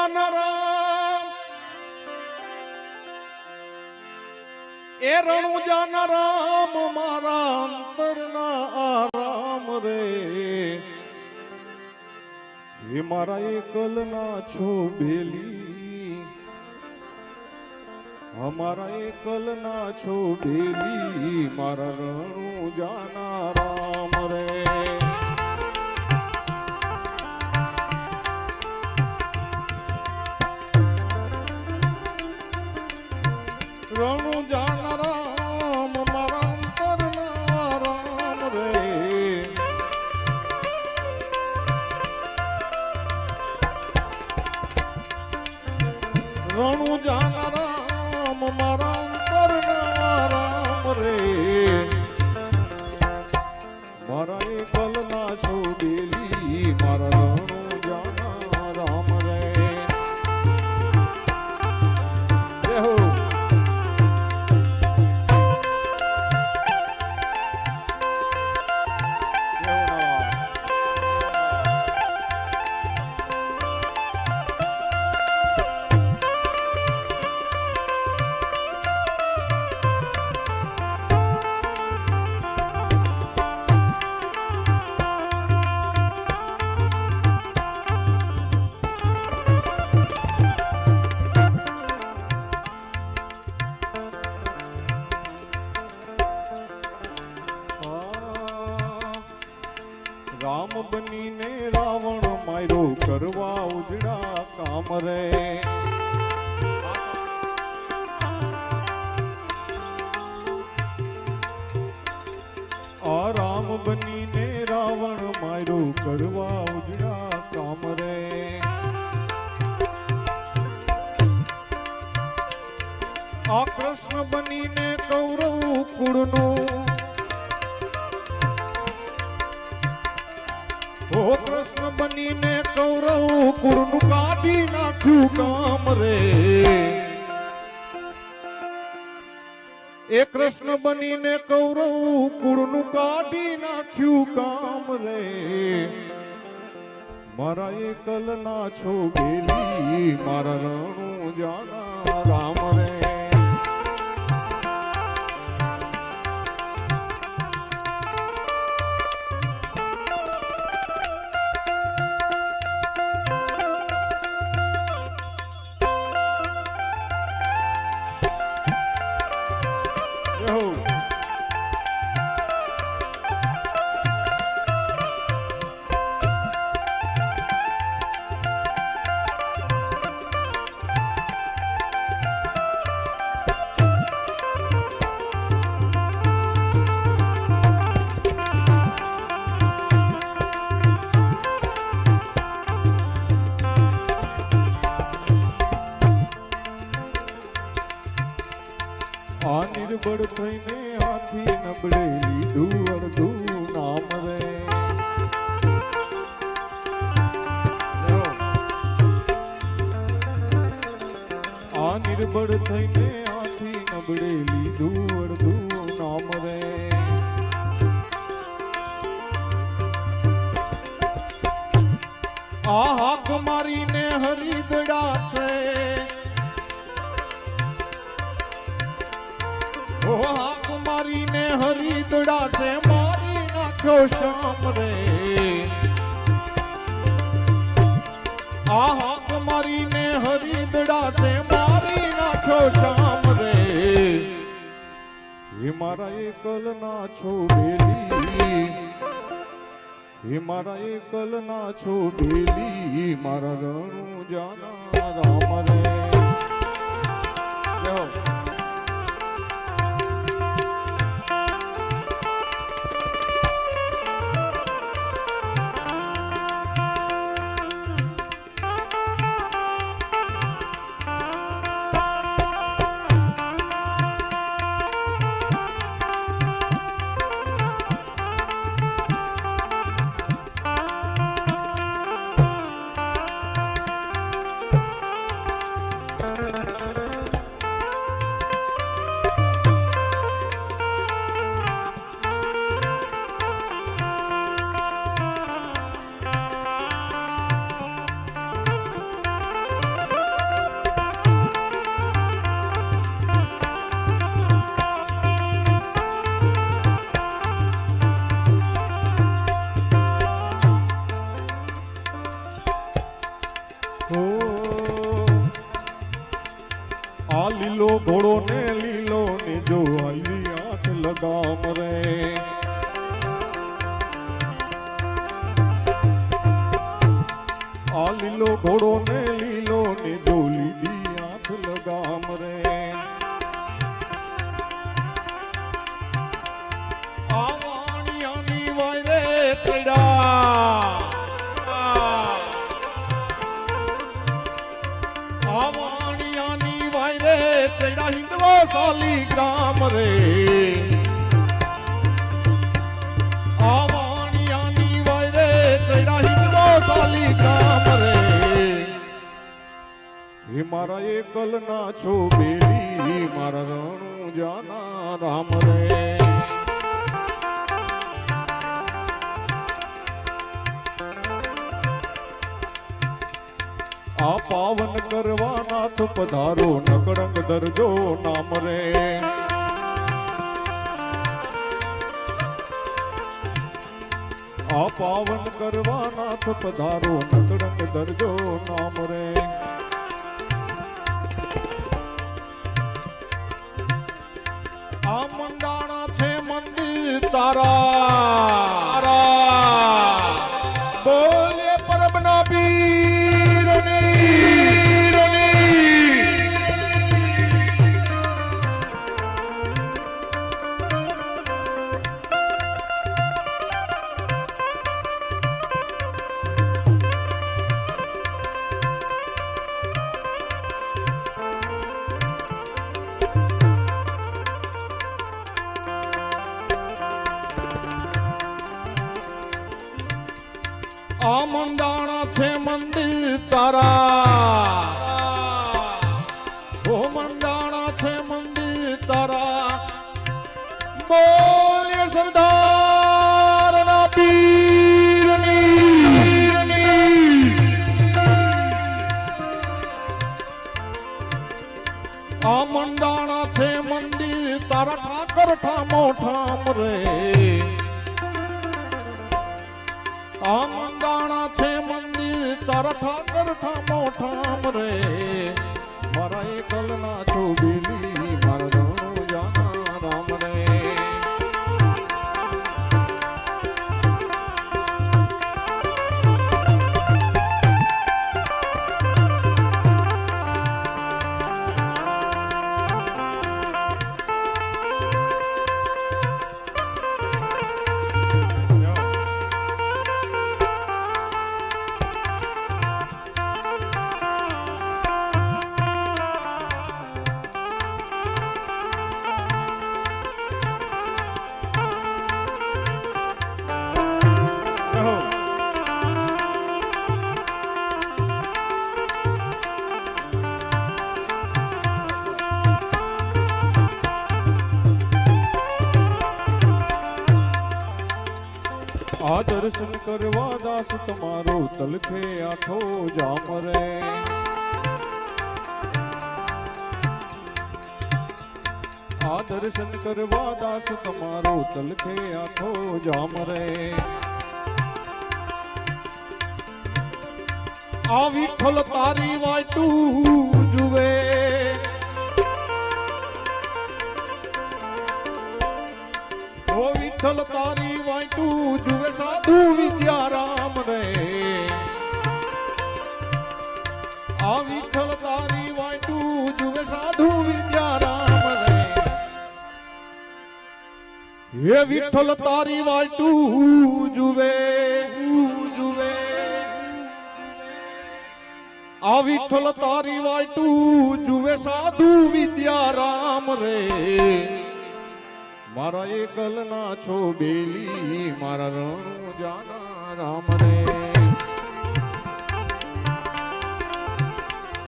જાનરામ એ રણુ જાનરામ મારા અંતરના આરામ રે એ મારા એકલના છો બેલી અમારા એકલના છો બેલી મારા રણુ જાનરામ રે રણુ જાનરામ મારા અંતરના રામ રે રણુ જાનરામ મારા અંતરના રામ રે મારા એકલના છો બેલી મારા રણુ જાનરામ રે જય હો રામ બનીને રાવણ માર્યો કરવા ઉજળા કામ રે આ રામ બનીને રાવણ માર્યો કરવા ઉજળા કામ રે આ કૃષ્ણ બનીને કૌરવ કુળનું ઓ કૃષ્ણ બનીને કૌરવ કુળનું કાઢી નાખ્યું કામ રે એ કૃષ્ણ બનીને કૌરવ કુળનું કાઢી નાખ્યું કામ રે મારા એકલના છો બેલી મારા રણુ જાના રામ રે આ નિર્બળ થઈને હાથી નબળે લીધું અડધું નામ રે આ નિર્બળ થઈને હાથી નબળે લીધું અડધું નામ રે આ હાક મારીને હરિદડા છે ઓ હાક મારીને હરિદડા છે મારી નાખ્યો શ્યામ રે આ હાક મારીને હરિદડા છે મારી નાખ્યો શ્યામ રે હે મારા એકલના છો બેલી હે મારા એકલના છો બેલી મારા રણુ જાના રામ રે હો આ લીલો ઘોડો ને લીલો ને જો આલી આંખ લગામ રે આ લીલો ઘોડો ને લીલો ને જો લીલી આંખ લગામ રે આ વાણિયાની વાયરે તેડા આ વાણિયાની વાયરે તેડા હિંદવા સાલી ગ્રામ રે આ વાણિયાની વાયરે તેડા હિંદવા સાલી ગ્રામ રે હે મારા એકલ ના છો બેલી મારા રણુ જાના રામ રે આ પાવન કરવા નાથ પધારો નકળંગ દરજો નામ રે આ પાવન કરવા નાથ પધારો નકળંગ દરજો નામ રે આ મંડાણા છે મંદિર તારા બોલે પરબના પીરની આ મંડાણા છે મંદિર તારા ઓ મંડાણા છે મંદિર તારા બોલે સરદાર ના પીરની આ મંડાણા છે મંદિર તારા ઠાકર ઠામો ઠામ રે આ મંડાણા છે મંદિર તારા ઠાકર ઠામો ઠામ રે મારા એકલ ના છો બીલી મારા રણુ જાના રામ રે આ દર્શન કરવા દાસ તમારો તલખે આઠો જામ રે આ દર્શન કરવા દાસ તમારો તલખે આઠો જામ રે આ વિઠ્ઠલ તારી વાટું જુએ ઓ વિઠ્ઠલ તારી વાટું જુએ સાધુ વિદ્યારામ રે આ વિઠ્ઠલ તારી વાટું જુએ સાધુ વિદ્યારામ રે હે વિઠ્ઠલ તારી વાટું જુએ આ વિઠ્ઠલ તારી વાટું જુએ સાધુ વિદ્યારામ રે મારા એકલ ના છો બેલી મારા રણુ જાના રામ રે